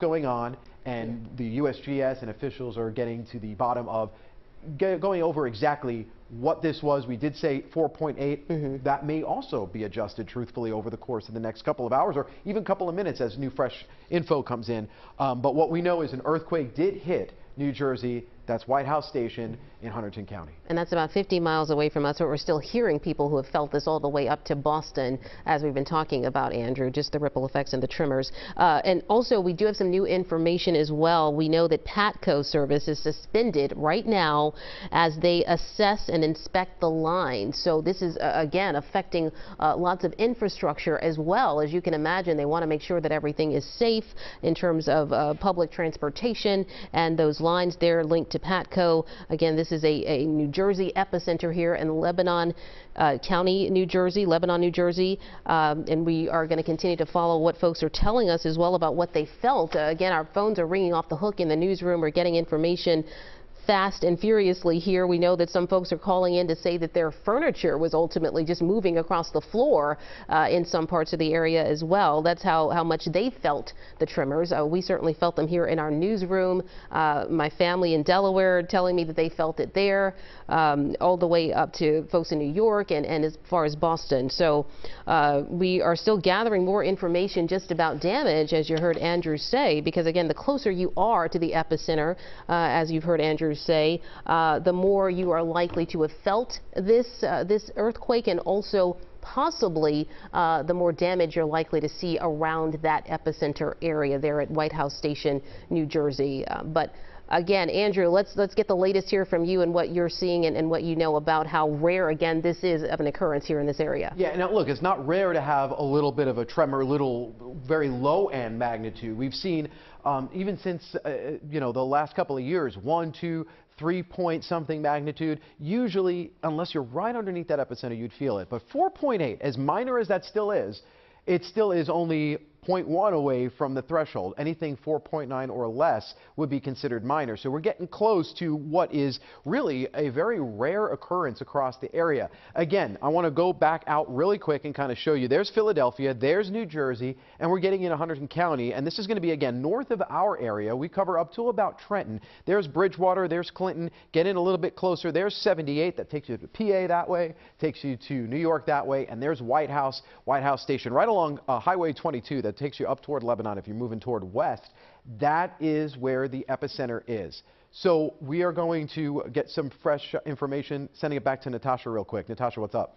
going on, and the USGS and officials are getting to the bottom of going over exactly what this was. We did say 4.8. That may also be adjusted truthfully over the course of the next couple of hours or even couple of minutes as new fresh info comes in. But what we know is an earthquake did hit New Jersey. That's Whitehouse Station in Hunterdon County. And that's about 50 miles away from us, but we're still hearing people who have felt this all the way up to Boston, as we've been talking about, Andrew, just the ripple effects and the tremors. And also, we do have some new information as well. We know that PATCO service is suspended right now as they assess and inspect the line. So this is, again, affecting lots of infrastructure as well. As you can imagine, they want to make sure that everything is safe in terms of public transportation, and those lines there linked to PATCO. Again, this is a New Jersey epicenter here in Lebanon County, New Jersey, and we are going to continue to follow what folks are telling us as well about what they felt. Again, our phones are ringing off the hook in the newsroom. We're getting information fast and furiously here. We know that some folks are calling in to say that their furniture was ultimately just moving across the floor in some parts of the area as well. That's how much they felt the tremors. We certainly felt them here in our newsroom. My family in Delaware telling me that they felt it there, all the way up to folks in New York and as far as Boston. So we are still gathering more information just about damage, as you heard Andrew say, because again, the closer you are to the epicenter, as you've heard Andrew say, the more you are likely to have felt this earthquake, and also possibly the more damage you're likely to see around that epicenter area there at Whitehouse Station, New Jersey. But again, Andrew, let's get the latest here from you and what you're seeing and what you know about how rare, again, this is of an occurrence here in this area. Yeah, now look, it's not rare to have a little bit of a tremor, very low end magnitude. We've seen even since you know, the last couple of years, 1, 2, 3 point something magnitude. Usually, unless you're right underneath that epicenter, you'd feel it. But 4.8, as minor as that still is, it still is only 0.1 away from the threshold. Anything 4.9 or less would be considered minor. So we're getting close to what is really a very rare occurrence across the area. Again, I want to go back out really quick and kind of show you. There's Philadelphia, there's New Jersey, and we're getting in Hunterdon County. And this is going to be, again, north of our area. We cover up to about Trenton. There's Bridgewater, there's Clinton. Get in a little bit closer. There's 78. That takes you to PA that way, takes you to New York that way. And there's Whitehouse Station, right along Highway 22. That takes you up toward Lebanon if you're moving toward west. That is where the epicenter is. So we are going to get some fresh information, sending it back to Natasha real quick. Natasha, what's up?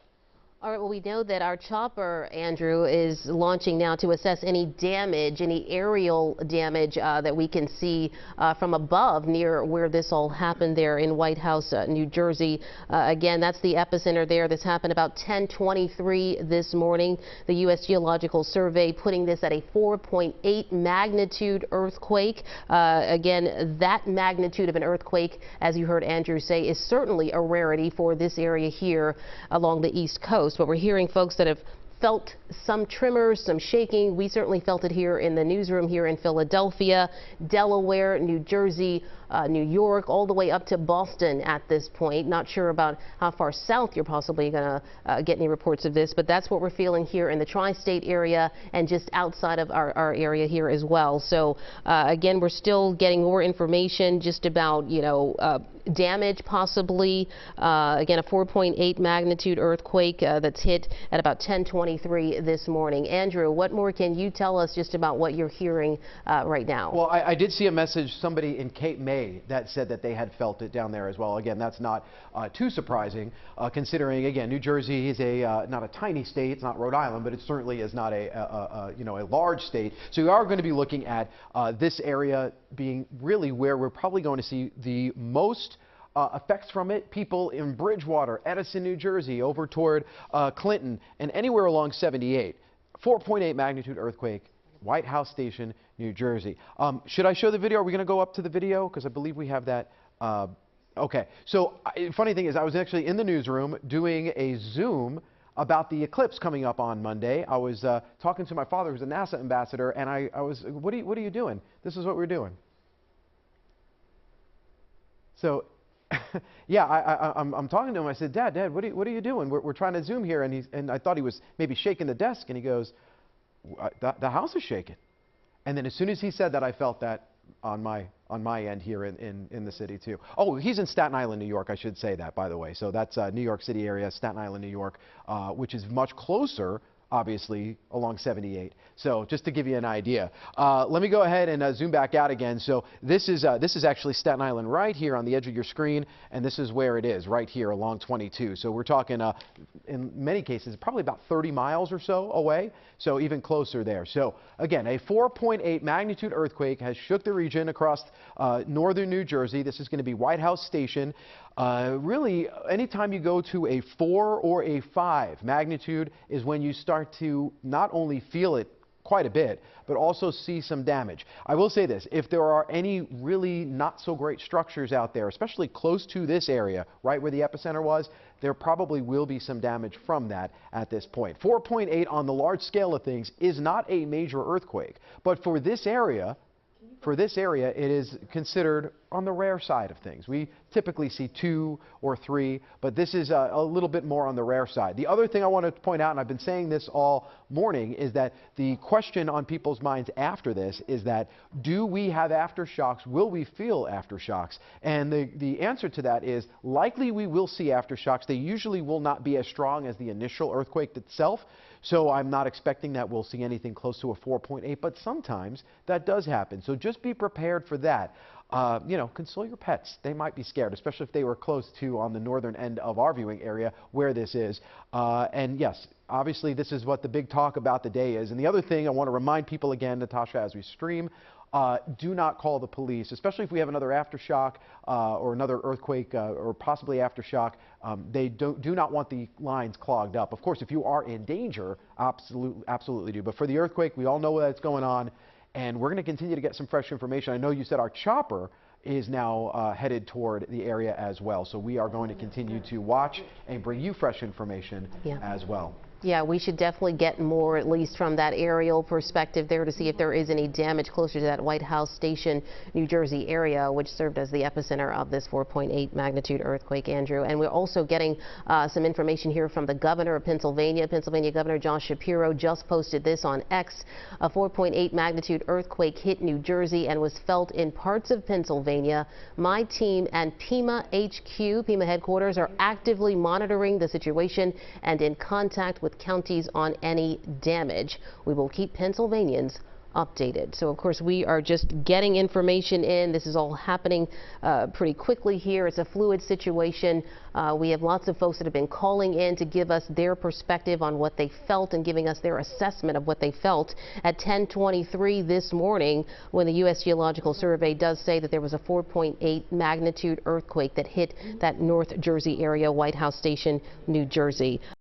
All right, well, we know that our chopper, Andrew, is launching now to assess any damage, any aerial damage that we can see from above near where this all happened there in Whitehouse, New Jersey. Again, that's the epicenter there. This happened about 10:23 this morning. The U.S. Geological Survey putting this at a 4.8 magnitude earthquake. Again, that magnitude of an earthquake, as you heard Andrew say, is certainly a rarity for this area here along the East Coast. But we're hearing folks that have felt some tremors, some shaking. We certainly felt it here in the newsroom here in Philadelphia, Delaware, New Jersey, New York, all the way up to Boston at this point. Not sure about how far south you're possibly going to get any reports of this, but that's what we're feeling here in the tri-state area and just outside of our area here as well. So again, we're still getting more information just about, you know, damage possibly. Again, a 4.8 magnitude earthquake that's hit at about 10:23 this morning. Andrew, what more can you tell us just about what you're hearing right now? Well, I did see a message, somebody in Cape May, that said that they had felt it down there as well. Again, that's not too surprising, considering, again, New Jersey is not a tiny state. It's not Rhode Island, but it certainly is not a large state. So we are going to be looking at this area being really where we're probably going to see the most effects from it. People in Bridgewater, Edison, New Jersey, over toward Clinton, and anywhere along 78. 4.8 magnitude earthquake, Whitehouse Station, New Jersey. Should I show the video? Are we going to go up to the video? Because I believe we have that. Okay. So funny thing is, I was actually in the newsroom doing a Zoom about the eclipse coming up on Monday. I was talking to my father, who's a NASA ambassador, and I was, what are you doing? This is what we're doing. So yeah, I'm talking to him. I said, Dad, what are you doing? We're trying to Zoom here. And I thought he was maybe shaking the desk. And he goes, the house is shaking. And then as soon as he said that, I felt that on my end here in the city too. Oh, he's in Staten Island, New York. I should say that, by the way. So that's New York City area, Staten Island, New York, which is much closer, obviously, along 78. So just to give you an idea. Let me go ahead and zoom back out again. So this is actually Staten Island right here on the edge of your screen, and this is where it is, right here along 22. So we're talking, in many cases, probably about 30 miles or so away, so even closer there. So again, a 4.8 magnitude earthquake has shook the region across northern New Jersey. This is going to be Whitehouse Station. Really, anytime you go to a 4 or a 5 magnitude is when you start to not only feel it quite a bit, but also see some damage. I will say this, if there are any really not so great structures out there, especially close to this area, right where the epicenter was, there probably will be some damage from that at this point. 4.8 on the large scale of things is not a major earthquake, but for this area, it is considered on the rare side of things. We typically see 2 or 3, but this is a little bit more on the rare side. The other thing I want to point out, and I've been saying this all morning, is that the question on people's minds after this is that, do we have aftershocks? Will we feel aftershocks? And the answer to that is likely we will see aftershocks. They usually will not be as strong as the initial earthquake itself. So I'm not expecting that we'll see anything close to a 4.8, but sometimes that does happen. So just be prepared for that. You know, console your pets. They might be scared, especially if they were close to on the northern end of our viewing area where this is. And yes, obviously this is what the big talk about the day is. And the other thing I want to remind people again, Natasha, as we stream, do not call the police, especially if we have another aftershock or another earthquake or possibly aftershock. They do not want the lines clogged up. Of course, if you are in danger, absolutely do. But for the earthquake, we all know that's going on, and we're going to continue to get some fresh information. I know you said our chopper is now headed toward the area as well. So we are going to continue to watch and bring you fresh information as well. Yeah, we should definitely get more, at least from that aerial perspective there, to see if there is any damage closer to that Whitehouse Station, New Jersey area, which served as the epicenter of this 4.8 magnitude earthquake, Andrew. And we're also getting some information here from the governor of Pennsylvania. Pennsylvania Governor Josh Shapiro just posted this on X. A 4.8 magnitude earthquake hit New Jersey and was felt in parts of Pennsylvania. My team and Pima HQ, Pima headquarters, are actively monitoring the situation and in contact with counties on any damage. We will keep Pennsylvanians updated. So of course we are just getting information in. This is all happening pretty quickly here. It's a fluid situation. We have lots of folks that have been calling in to give us their perspective on what they felt and giving us their assessment of what they felt at 10:23 this morning, when the U.S. Geological Survey does say that there was a 4.8 magnitude earthquake that hit that North Jersey area, Whitehouse Station, New Jersey.